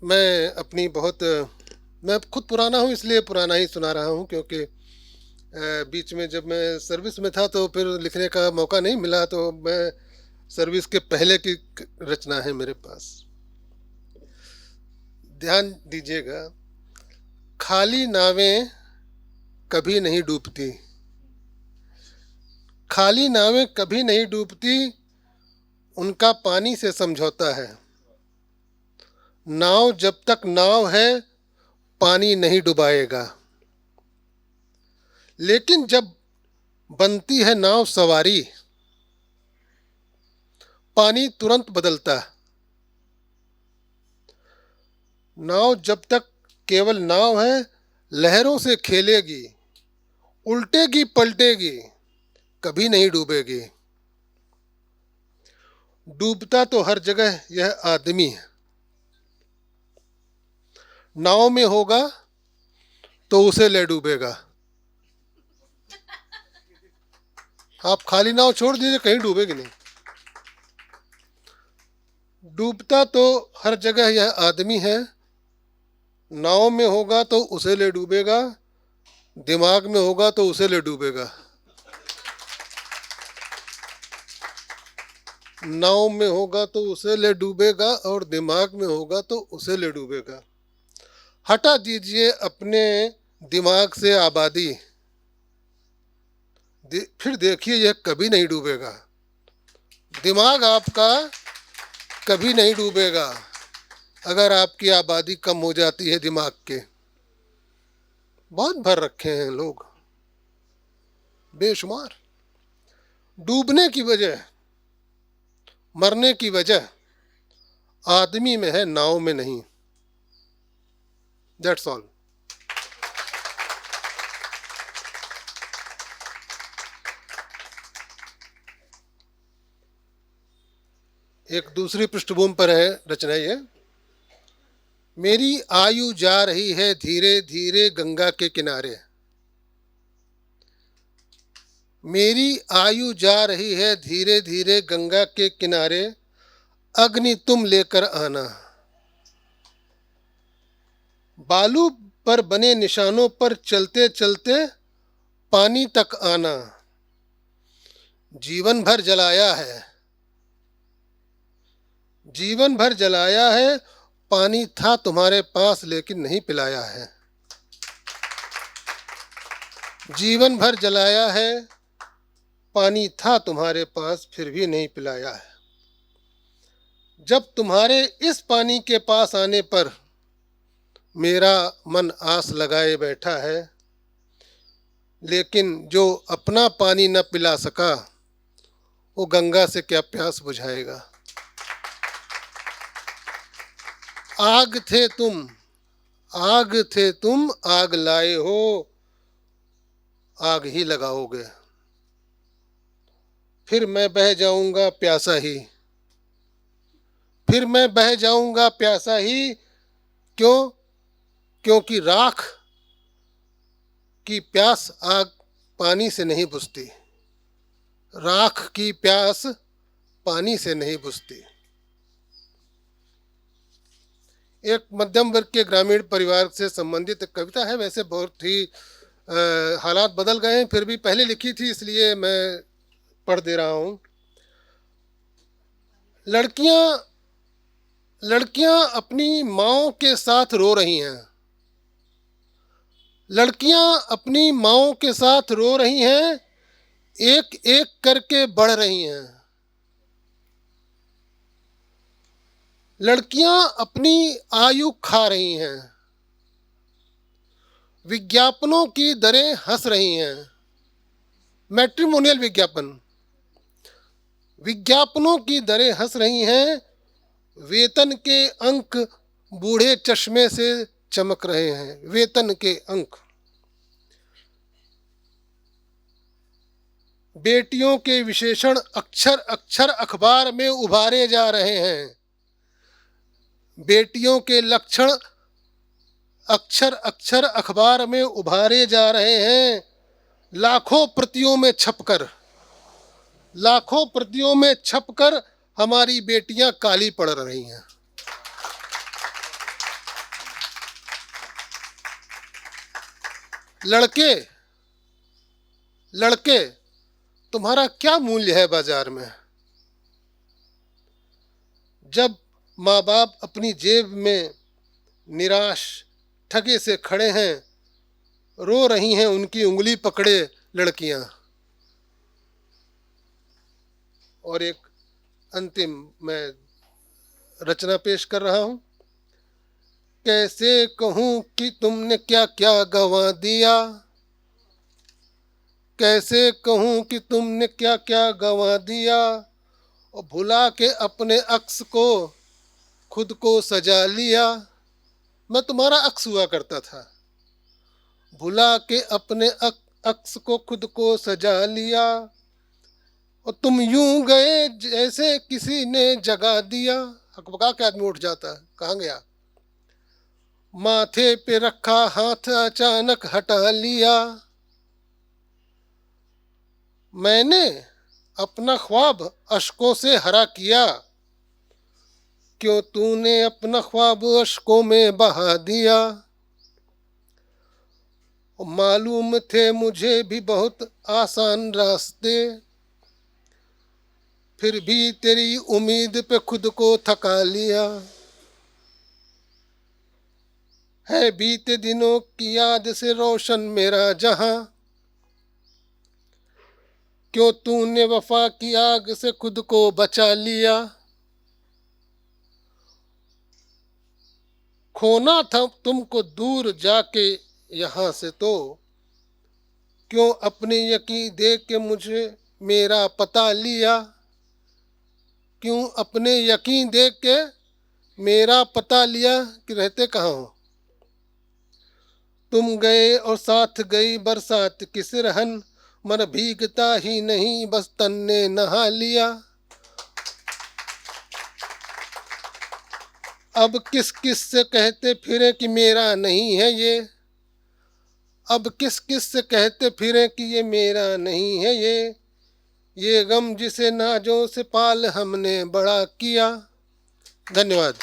मैं अपनी बहुत मैं खुद पुराना हूँ इसलिए पुराना ही सुना रहा हूँ क्योंकि बीच में जब मैं सर्विस में था तो फिर लिखने का मौका नहीं मिला तो मैं सर्विस के पहले की रचना है मेरे पास। ध्यान दीजिएगा। खाली नावें कभी नहीं डूबती, खाली नावें कभी नहीं डूबती, उनका पानी से समझौता है। नाव जब तक नाव है पानी नहीं डुबाएगा, लेकिन जब बनती है नाव सवारी पानी तुरंत बदलता है। नाव जब तक केवल नाव है लहरों से खेलेगी, उल्टेगी पलटेगी, कभी नहीं डूबेगी। डूबता तो हर जगह यह आदमी है। नाव में होगा तो उसे ले डूबेगा। आप खाली नाव छोड़ दीजिए, कहीं डूबेगी नहीं। डूबता तो हर जगह यह आदमी है। नाव में होगा तो उसे ले डूबेगा, दिमाग में होगा तो उसे ले डूबेगा। नाव में होगा तो उसे ले डूबेगा और दिमाग में होगा तो उसे ले डूबेगा। हटा दीजिए अपने दिमाग से आबादी, फिर देखिए यह कभी नहीं डूबेगा। दिमाग आपका कभी नहीं डूबेगा अगर आपकी आबादी कम हो जाती है। दिमाग के बहुत भर रखे हैं लोग, बेशुमार। डूबने की वजह, मरने की वजह आदमी में है, नाव में नहीं। That's all. एक दूसरी पृष्ठभूमि पर है रचना ये। मेरी आयु जा रही है धीरे धीरे गंगा के किनारे, मेरी आयु जा रही है धीरे धीरे गंगा के किनारे, अग्नि तुम लेकर आना। बालू पर बने निशानों पर चलते चलते पानी तक आना। जीवन भर जलाया है, जीवन भर जलाया है, पानी था तुम्हारे पास लेकिन नहीं पिलाया है। जीवन भर जलाया है, पानी था तुम्हारे पास फिर भी नहीं पिलाया है। जब तुम्हारे इस पानी के पास आने पर मेरा मन आस लगाए बैठा है, लेकिन जो अपना पानी न पिला सका वो गंगा से क्या प्यास बुझाएगा। आग थे तुम, आग थे तुम, आग लाए हो, आग ही लगाओगे। फिर मैं बह जाऊंगा प्यासा ही, फिर मैं बह जाऊंगा प्यासा ही। क्यों? क्योंकि राख की प्यास आग पानी से नहीं बुझती, राख की प्यास पानी से नहीं बुझती। एक मध्यम वर्ग के ग्रामीण परिवार से संबंधित कविता है। वैसे बहुत ही हालात बदल गए हैं, फिर भी पहले लिखी थी इसलिए मैं पढ़ दे रहा हूँ। लड़कियां लड़कियां अपनी माँओं के साथ रो रही हैं, लड़कियां अपनी माँओं के साथ रो रही हैं, एक एक करके बढ़ रही हैं। लड़कियां अपनी आयु खा रही हैं, विज्ञापनों की दरें हंस रही हैं। मैट्रिमोनियल विज्ञापन, विज्ञापनों की दरें हंस रही हैं, वेतन के अंक बूढ़े चश्मे से चमक रहे हैं। वेतन के अंक, बेटियों के विशेषण अक्षर अक्षर अखबार में उभारे जा रहे हैं। बेटियों के लक्षण अक्षर अक्षर अखबार में उभारे जा रहे हैं। लाखों प्रतियों में छपकर, लाखों प्रतियों में छपकर हमारी बेटियां काली पड़ रही हैं। लड़के लड़के तुम्हारा क्या मूल्य है बाजार में? जब माँ बाप अपनी जेब में निराश ठगे से खड़े हैं, रो रही हैं उनकी उंगली पकड़े लड़कियां। और एक अंतिम मैं रचना पेश कर रहा हूं। कैसे कहूं कि तुमने क्या क्या गंवा दिया, कैसे कहूं कि तुमने क्या क्या गंवा दिया, और भुला के अपने अक्स को खुद को सजा लिया। मैं तुम्हारा अक्स हुआ करता था, भुला के अपने अक्स को खुद को सजा लिया, और तुम यूं गए जैसे किसी ने जगा दिया। हकबका के आदमी उठ जाता है, कहाँ गया? माथे पे रखा हाथ अचानक हटा लिया। मैंने अपना ख्वाब अश्कों से हरा किया, क्यों तूने अपना ख्वाब अश्कों में बहा दिया। मालूम थे मुझे भी बहुत आसान रास्ते, फिर भी तेरी उम्मीद पे खुद को थका लिया। है बीते दिनों की याद से रोशन मेरा जहां, क्यों तूने वफा की आग से खुद को बचा लिया। खोना था तुमको दूर जाके यहाँ से, तो क्यों अपने यकीन दे के मुझे मेरा पता लिया। क्यों अपने यकीन दे के मेरा पता लिया कि रहते कहाँ हो। तुम गए और साथ गई बरसात की सिरहन, मन भीगता ही नहीं बस तन ने नहा लिया। अब किस किस से कहते फिरे कि मेरा नहीं है ये, अब किस किस से कहते फिरे कि ये मेरा नहीं है ये गम जिसे नाजों से पाल हमने बड़ा किया। धन्यवाद।